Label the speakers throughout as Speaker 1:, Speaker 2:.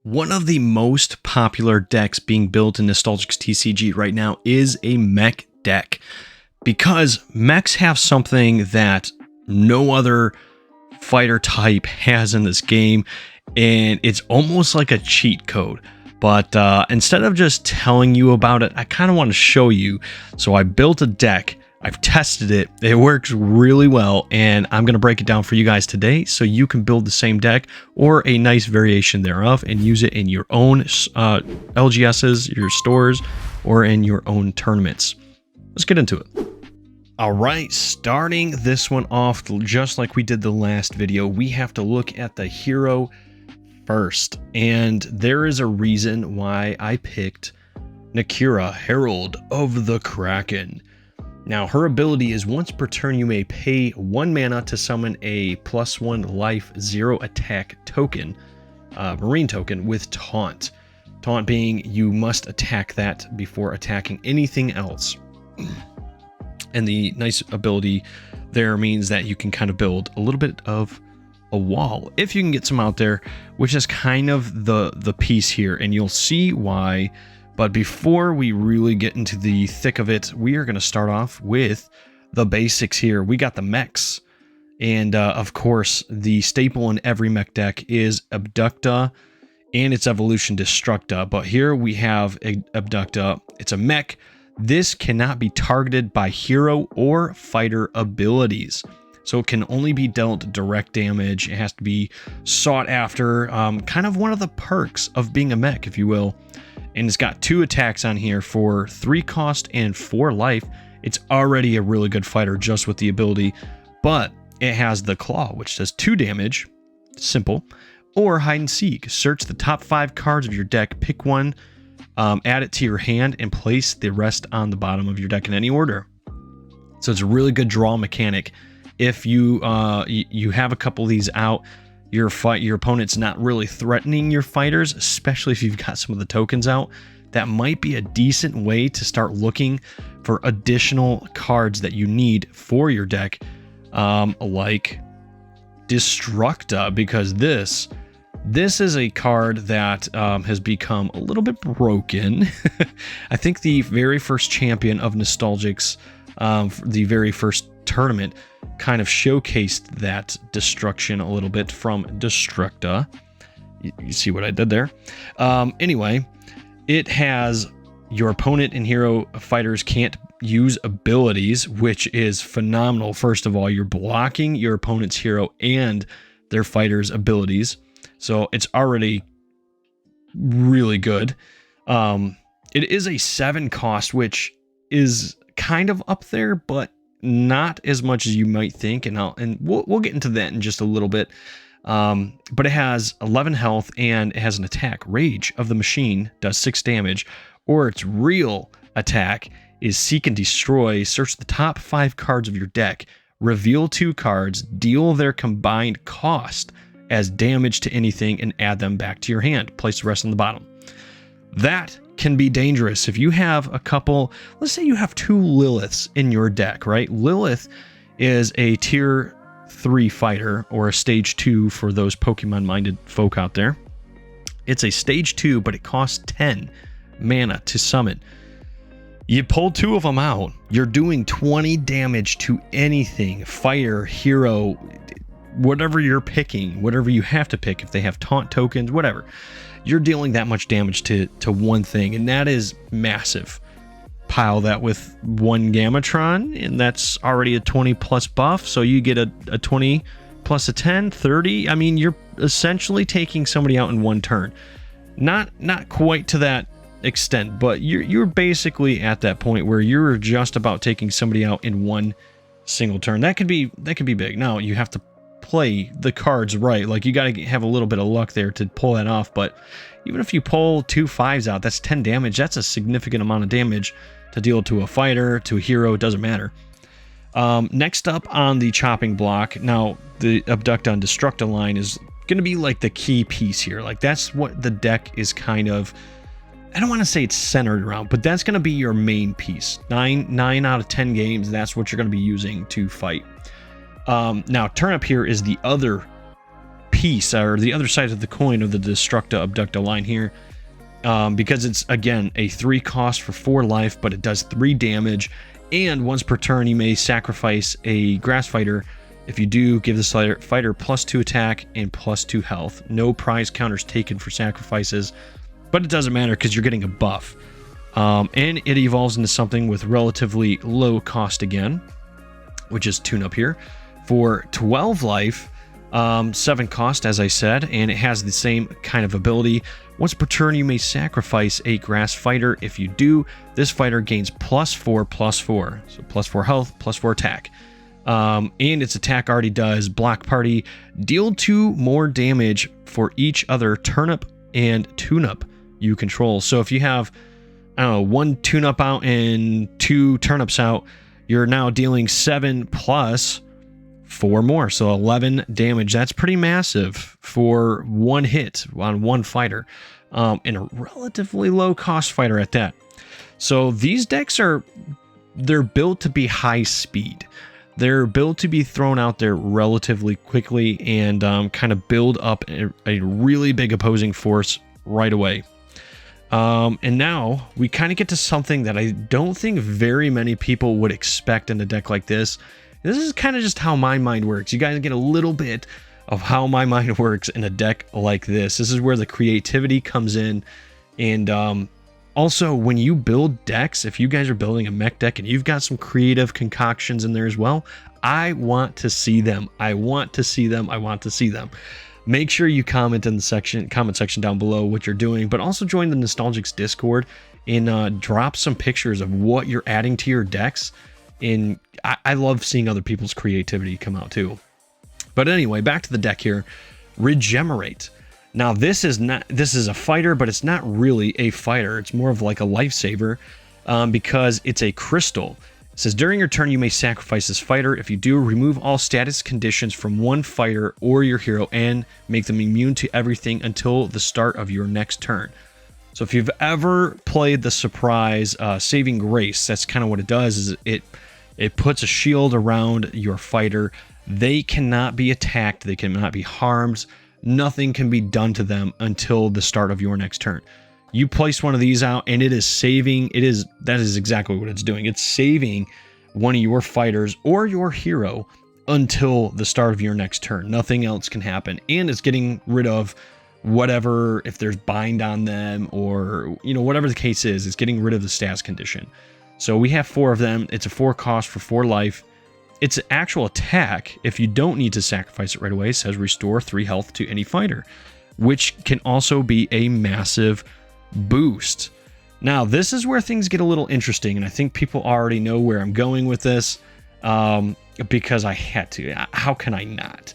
Speaker 1: One of the most popular decks being built in nostalgixtcg right now is a mech deck, because mechs have something that no other fighter type has in this game, and it's almost like a cheat code. But instead of just telling you about it, I kind of want to show you. So I built a deck. I've tested it. It works really well, and I'm going to break it down for you guys today so you can build the same deck or a nice variation thereof and use it in your own LGSs, your stores, or in your own tournaments. Let's get into it. All right, starting this one off just like we did the last video, we have to look at the hero first, and there is a reason why I picked Nakira, Herald of the Kraken. Now, her ability is once per turn, you may pay 1 mana to summon a +1 life, 0 attack token, marine token with taunt. Taunt being you must attack that before attacking anything else. And the nice ability there means that you can kind of build a little bit of a wall if you can get some out there, which is kind of the piece here, and you'll see why. But before we really get into the thick of it, we are going to start off with the basics here. We got the mechs, and of course, the staple in every mech deck is Abducta and its evolution Destructa. But here we have Abducta. It's a mech. This cannot be targeted by hero or fighter abilities, so it can only be dealt direct damage. It has to be sought after, kind of one of the perks of being a mech, if you will. And it's got 2 attacks on here for 3 cost and 4 life. It's already a really good fighter just with the ability, but it has the claw, which does 2 damage, simple, or hide and seek. Search the top 5 cards of your deck, pick one, add it to your hand, and place the rest on the bottom of your deck in any order. So it's a really good draw mechanic. If you you have a couple of these out, your opponent's not really threatening your fighters, especially if you've got some of the tokens out, that might be a decent way to start looking for additional cards that you need for your deck, like Destructa, because this is a card that has become a little bit broken. I think the very first champion of Nostalgix, the very first tournament, kind of showcased that destruction a little bit from Destructa. You see what I did there? Anyway, it has your opponent and hero fighters can't use abilities, which is phenomenal. First of all, you're blocking your opponent's hero and their fighters' abilities, so it's already really good. It is a 7 cost, which is kind of up there, but not as much as you might think, and we'll get into that in just a little bit. But it has 11 health, and it has an attack. Rage of the Machine does 6 damage, or its real attack is Seek and Destroy. Search the top 5 cards of your deck, reveal 2 cards, deal their combined cost as damage to anything, and add them back to your hand. Place the rest on the bottom. That can be dangerous if you have a couple. Let's say you have 2 Liliths in your deck, right? Lilith is a tier 3 fighter, or a stage 2 for those Pokemon minded folk out there. It's a stage 2, but it costs 10 mana to summon. You pull 2 of them out, you're doing 20 damage to anything, fighter, hero, whatever you're picking, whatever you have to pick. If they have taunt tokens, whatever, you're dealing that much damage to one thing, and that is massive. Pile that with 1 Gametron, and that's already a 20 plus buff, so you get a 20 plus a 10, 30. I mean, you're essentially taking somebody out in 1 turn. Not quite to that extent, but you're basically at that point where you're just about taking somebody out in 1 single turn. That could be big. Now, you have to play the cards right. Like, you got to have a little bit of luck there to pull that off, but even if you pull 2 5s out, that's 10 damage. That's a significant amount of damage to deal to a fighter, to a hero. It doesn't matter. Next up on the chopping block, now the Abducta and Destructa line is going to be like the key piece here. Like, that's what the deck is kind of, I don't want to say it's centered around, but that's going to be your main piece. 9 out of 10 games, that's what you're going to be using to fight. Now, Turnip here is the other piece, or the other side of the coin of the Destructa Abducta line here, because it's, again, a 3 cost for 4 life, but it does 3 damage, and once per turn you may sacrifice a Grass Fighter. If you do, give this fighter +2 attack and +2 health. No prize counters taken for sacrifices, but it doesn't matter because you're getting a buff. And it evolves into something with relatively low cost again, which is Tune Up here, for 12 life, 7 cost, as I said, and it has the same kind of ability. Once per turn, you may sacrifice a Grass Fighter. If you do, this fighter gains +4/+4, so +4 health, +4 attack. And its attack already does Block Party, deal 2 more damage for each other Turnip and Tune-Up you control. So if you have, I don't know, 1 Tune-Up out and 2 Turnips out, you're now dealing 7 plus 4 more, so 11 damage. That's pretty massive for 1 hit on 1 fighter, and a relatively low cost fighter at that. So these decks they're built to be high speed. They're built to be thrown out there relatively quickly and kind of build up a really big opposing force right away. And now we kind of get to something that I don't think very many people would expect in a deck like this. This is kind of just how my mind works. You guys get a little bit of how my mind works in a deck like this. This is where the creativity comes in. And also, when you build decks, if you guys are building a mech deck and you've got some creative concoctions in there as well, I want to see them. I want to see them. I want to see them. Make sure you comment in the comment section down below what you're doing, but also join the Nostalgix Discord and drop some pictures of what you're adding to your decks. And I love seeing other people's creativity come out too. But anyway, back to the deck here. Regenerate. Now this is a fighter, but it's not really a fighter. It's more of like a lifesaver, because it's a crystal. It says during your turn you may sacrifice this fighter. If you do, remove all status conditions from one fighter or your hero and make them immune to everything until the start of your next turn. So if you've ever played the surprise Saving Grace, that's kind of what it does. Is it puts a shield around your fighter. They cannot be attacked. They cannot be harmed. Nothing can be done to them until the start of your next turn. You place one of these out and it is saving. That is exactly what it's doing. It's saving one of your fighters or your hero until the start of your next turn. Nothing else can happen. And it's getting rid of whatever, if there's bind on them or, whatever the case is, it's getting rid of the status condition. So we have 4 of them. It's a 4 cost for 4 life. Its actual attack, if you don't need to sacrifice it right away, says restore 3 health to any fighter, which can also be a massive boost. Now, this is where things get a little interesting, and I think people already know where I'm going with this, because I had to. How can I not?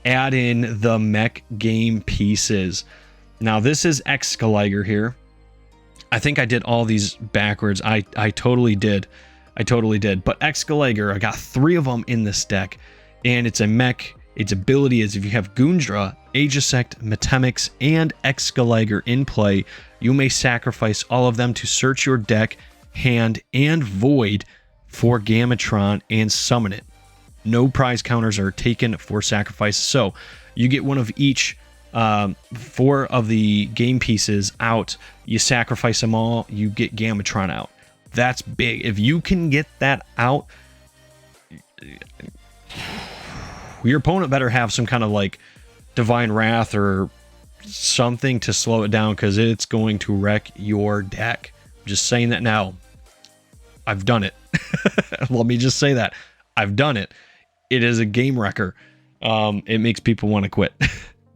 Speaker 1: Add in the mech game pieces. Now, this is Excaliger here. I think I did all these backwards. I totally did. I totally did. But Excaliger, I got 3 of them in this deck, and it's a mech. Its ability is if you have Gundra, Aegisect, Metemix, and Excaliger in play, you may sacrifice all of them to search your deck, hand, and void for Gametron and summon it. No prize counters are taken for sacrifice, so you get one of each 4 of the game pieces out. You sacrifice them all, you get Gametron out. That's big. If you can get that out, your opponent better have some kind of like Divine Wrath or something to slow it down, because it's going to wreck your deck. I'm just saying that now. I've done it. Let me just say that. I've done it. It is a game wrecker. It makes people want to quit.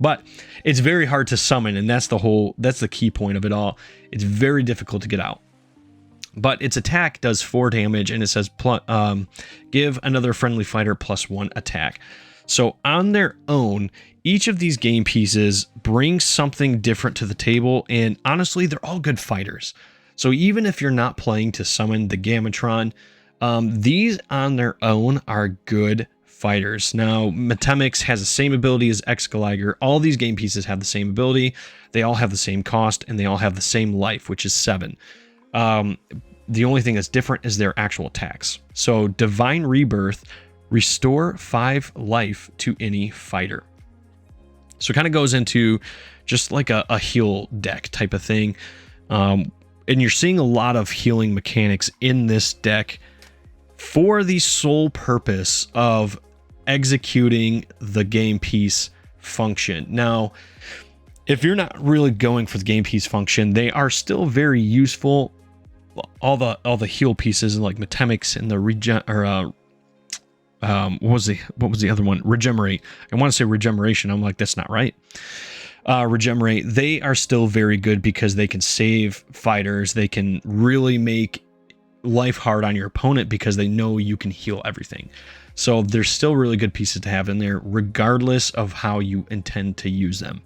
Speaker 1: But it's very hard to summon, and that's the key point of it all. It's very difficult to get out. But its attack does 4 damage, and it says give another friendly fighter +1 attack. So on their own, each of these game pieces brings something different to the table, and honestly, they're all good fighters. So even if you're not playing to summon the Gametron, these on their own are good fighters. Now, Metemix has the same ability as Excaliger. All these game pieces have the same ability. They all have the same cost, and they all have the same life, which is 7. The only thing that's different is their actual attacks. So Divine Rebirth, restore 5 life to any fighter. So it kind of goes into just like a heal deck type of thing. And you're seeing a lot of healing mechanics in this deck for the sole purpose of executing the game piece function. Now, if you're not really going for the game piece function, they are still very useful. All the heal pieces like Metemics and the regen, or what was the other one? Regenerate. I want to say regeneration. I'm like, that's not right. Regenerate. They are still very good because they can save fighters. They can really make life hard on your opponent because they know you can heal everything. So there's still really good pieces to have in there, regardless of how you intend to use them.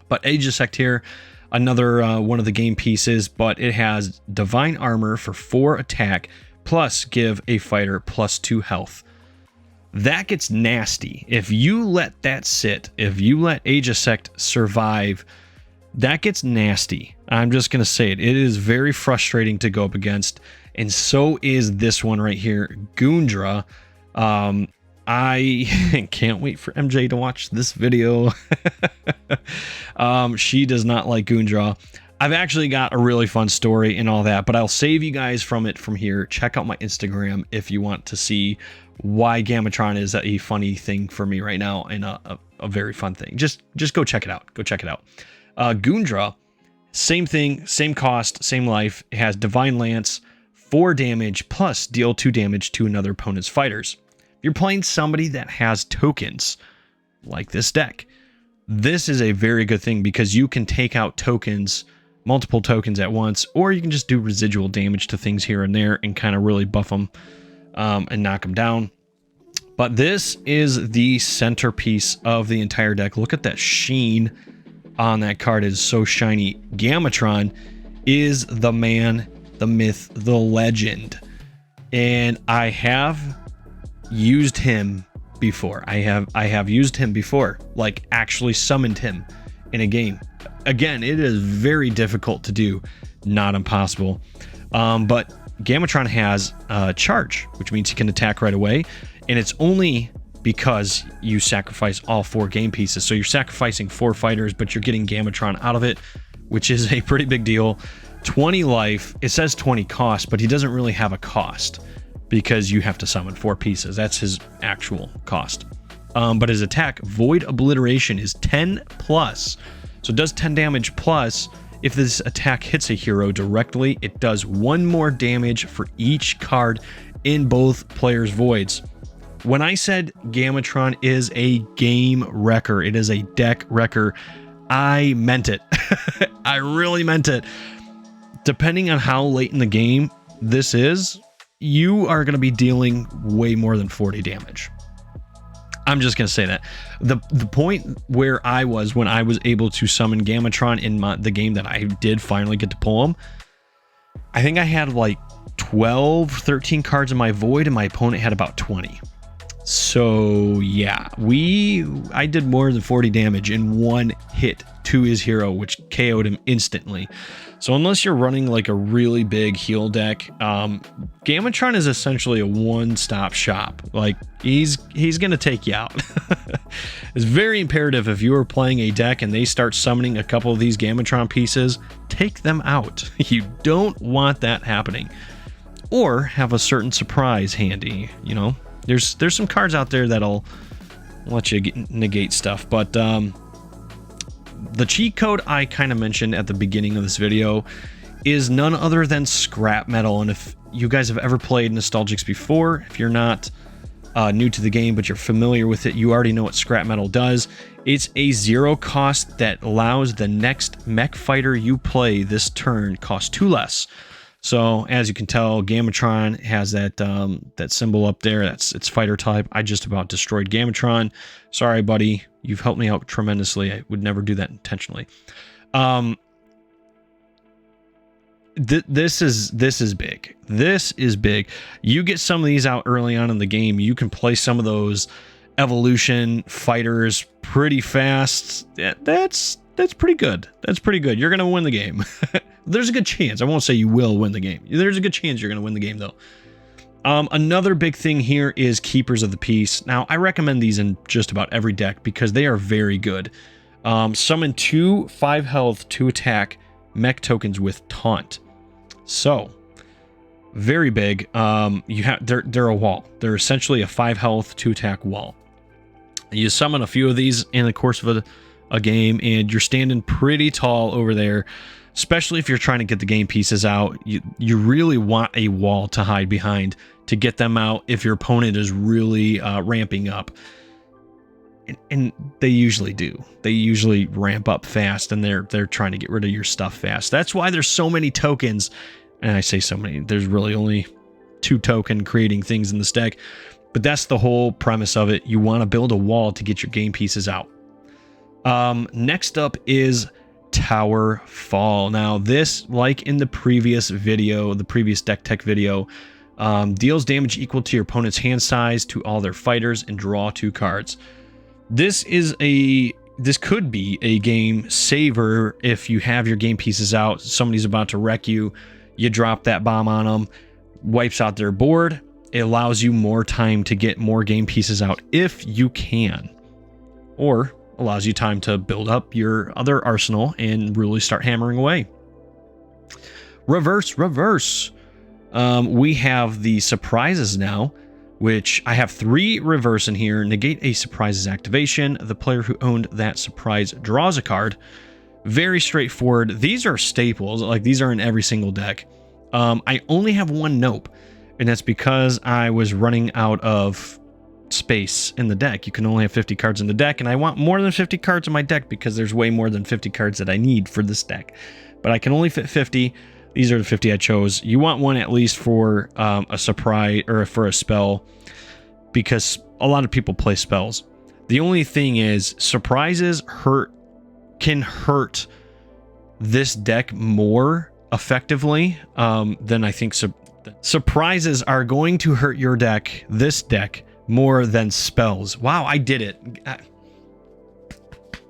Speaker 1: But Aegisect here, another one of the game pieces, but it has Divine Armor for 4 attack, plus give a fighter +2 health. That gets nasty. If you let that sit, if you let Aegisect survive, that gets nasty. I'm just going to say it. It is very frustrating to go up against, and so is this one right here, Gundra. I can't wait for MJ to watch this video. She does not like Gundra. I've actually got a really fun story and all that, but I'll save you guys from here. Check out my Instagram if you want to see why Gametron is a funny thing for me right now and a very fun thing. Just go check it out. Go check it out. Gundra, same thing, same cost, same life. It has Divine Lance, 4 damage plus deal 2 damage to another opponent's fighters. If you're playing somebody that has tokens like this deck, this is a very good thing because you can take out tokens, multiple tokens at once, or you can just do residual damage to things here and there and kind of really buff them and knock them down. But this is the centerpiece of the entire deck. Look at that sheen on that card. It is so shiny. Gametron is the man, the myth, the legend. And I have used him before. I have used him before, like actually summoned him in a game. Again, it is very difficult to do, not impossible. But Gametron has charge, which means he can attack right away, and it's only because you sacrifice all 4 game pieces. So you're sacrificing 4 fighters, but you're getting Gametron out of it, which is a pretty big deal. 20 life. It says 20 cost, but he doesn't really have a cost because you have to summon 4 pieces. That's his actual cost. But his attack, Void Obliteration, is 10 plus. So it does 10 damage plus. If this attack hits a hero directly, it does 1 more damage for each card in both players' voids. When I said Gametron is a game wrecker, it is a deck wrecker, I meant it. I really meant it. Depending on how late in the game this is, you are going to be dealing way more than 40 damage. I'm just going to say that. The point where I was when I was able to summon Gametron in the game that I did finally get to pull him, I think I had like 12, 13 cards in my void, and my opponent had about 20. So yeah, I did more than 40 damage in one hit to his hero, which KO'd him instantly. So unless you're running like a really big heal deck, Gametron is essentially a one-stop shop. Like he's gonna take you out. It's very imperative if you are playing a deck and they start summoning a couple of these Gametron pieces, take them out. You don't want that happening. Or have a certain surprise handy, you know. There's some cards out there that'll let you negate stuff, but the cheat code I kind of mentioned at the beginning of this video is none other than scrap metal. And if you guys have ever played Nostalgix before, if you're not new to the game but you're familiar with it, you already know what scrap metal does. It's a 0 cost that allows the next mech fighter you play this turn cost 2 less. So as you can tell, Gametron has that that symbol up there. That's its fighter type. I just about destroyed Gametron. Sorry, buddy. You've helped me out tremendously. I would never do that intentionally. This is big. This is big. You get some of these out early on in the game, you can play some of those evolution fighters pretty fast. That's pretty good. That's pretty good. You're gonna win the game. There's a good chance. I won't say you will win the game. There's a good chance you're gonna win the game though. Another big thing here is Keepers of the Peace. Now, I recommend these in just about every deck because they are very good. Summon 2 5 health, 2 attack mech tokens with taunt. So, very big. They're a wall. They're essentially a 5 health, 2 attack wall. You summon a few of these in the course of a game, and you're standing pretty tall over there. Especially if you're trying to get the game pieces out, you really want a wall to hide behind to get them out if your opponent is really ramping up. And they usually do. They usually ramp up fast, and they're trying to get rid of your stuff fast. That's why there's so many tokens. And I say so many. There's really only 2 token creating things in this deck. But that's the whole premise of it. You want to build a wall to get your game pieces out. Next up is Tower Fall. Now this, like in the previous video, the previous deck tech video, deals damage equal to your opponent's hand size to all their fighters and draw 2 cards. This could be a game saver if you have your game pieces out. Somebody's about to wreck you. You drop that bomb on them, wipes out their board. It allows you more time to get more game pieces out if you can, or allows you time to build up your other arsenal and really start hammering away. Reverse. We have the surprises now, which I have 3 reverse in here. Negate a surprise's activation. The player who owned that surprise draws a card. Very straightforward. These are staples. Like, these are in every single deck. I only have 1 nope, and that's because I was running out of space in the deck. You can only have 50 cards in the deck, and I want more than 50 cards in my deck because there's way more than 50 cards that I need for this deck. But I can only fit 50. These are the 50 I chose. You want one at least for a surprise or for a spell, because a lot of people play spells. The only thing is, surprises can hurt this deck more effectively than I think. Surprises are going to hurt your deck, this deck, more than spells. Wow, I did it.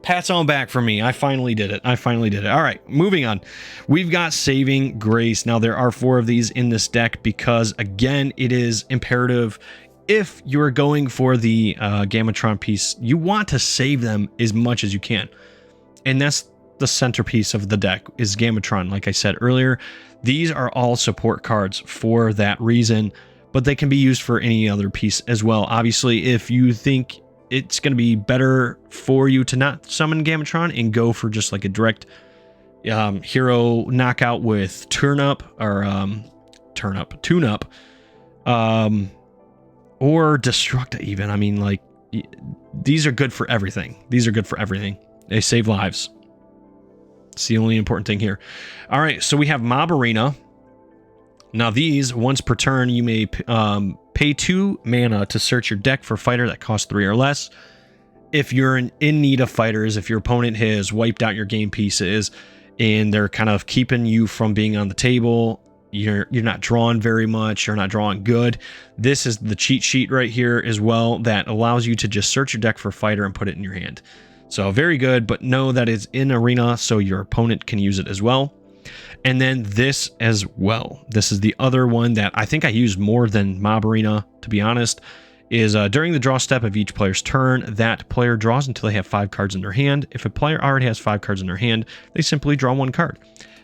Speaker 1: Pats on back for me. I finally did it. All right, moving on. We've got Saving Grace. Now, there are 4 of these in this deck because, again, it is imperative. If you're going for the Gametron piece, you want to save them as much as you can. And that's the centerpiece of the deck, is Gametron. Like I said earlier, these are all support cards for that reason, but they can be used for any other piece as well. Obviously, if you think it's going to be better for you to not summon Gametron and go for just like a direct hero knockout with tune-up, or or Destructa even. I mean, like, these are good for everything. They save lives. It's the only important thing here. All right, so we have Mob Arena. Now these, once per turn, you may pay 2 mana to search your deck for fighter that costs 3 or less. If you're in need of fighters, if your opponent has wiped out your game pieces and they're kind of keeping you from being on the table, you're not drawing very much, you're not drawing good, this is the cheat sheet right here as well that allows you to just search your deck for fighter and put it in your hand. So very good, but know that it's in Arena, so your opponent can use it as well. And then this as well. This is the other one that I think I use more than Mob Arena, to be honest, is during the draw step of each player's turn, that player draws until they have 5 cards in their hand. If a player already has 5 cards in their hand, they simply draw 1 card.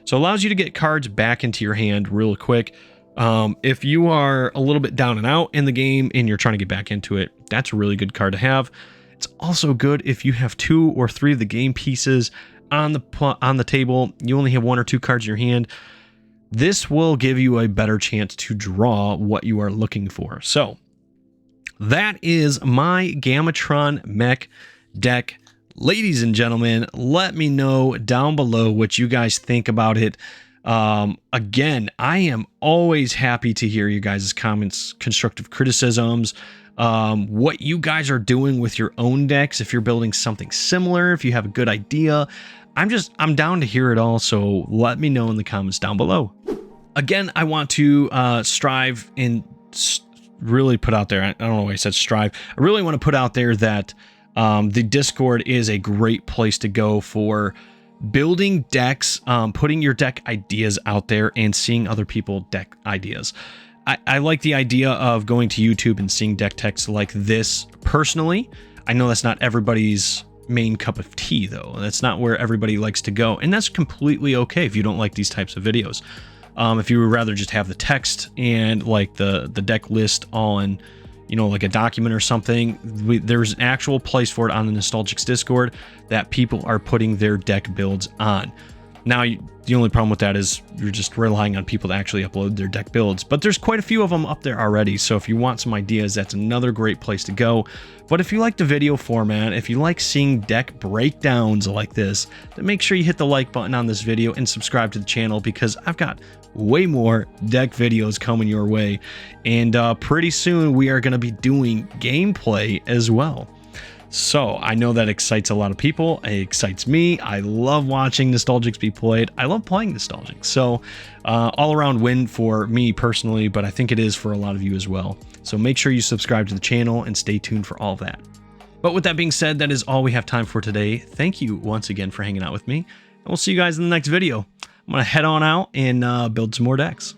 Speaker 1: So it allows you to get cards back into your hand real quick. If you are a little bit down and out in the game and you're trying to get back into it, that's a really good card to have. It's also good if you have 2 or 3 of the game pieces on the table. You only have 1 or 2 cards in your hand. This will give you a better chance to draw what you are looking for. So that is my Gametron mech deck. Ladies and gentlemen, let me know down below what you guys think about it. Again, I am always happy to hear you guys' comments, constructive criticisms, what you guys are doing with your own decks. If you're building something similar, if you have a good idea, I'm down to hear it all. So let me know in the comments down below. Again, I want to strive and really put out there, I don't know why I said strive. I really want to put out there that the Discord is a great place to go for building decks, putting your deck ideas out there and seeing other people deck ideas. I like the idea of going to YouTube and seeing deck techs like this personally. I know that's not everybody's main cup of tea though. That's not where everybody likes to go, and that's completely okay if you don't like these types of videos. If you would rather just have the text and like the deck list on, you know, like a document or something, there's an actual place for it on the Nostalgix Discord that people are putting their deck builds on. Now, the only problem with that is you're just relying on people to actually upload their deck builds, but there's quite a few of them up there already. So if you want some ideas, that's another great place to go. But if you like the video format, if you like seeing deck breakdowns like this, then make sure you hit the like button on this video and subscribe to the channel, because I've got way more deck videos coming your way. And pretty soon we are going to be doing gameplay as well. So I know that excites a lot of people. It excites me. I love watching Nostalgix be played. I love playing Nostalgix. So all around win for me personally, but I think it is for a lot of you as well. So make sure you subscribe to the channel and stay tuned for all of that. But with that being said, that is all we have time for today. Thank you once again for hanging out with me, and we'll see you guys in the next video. I'm going to head on out and build some more decks.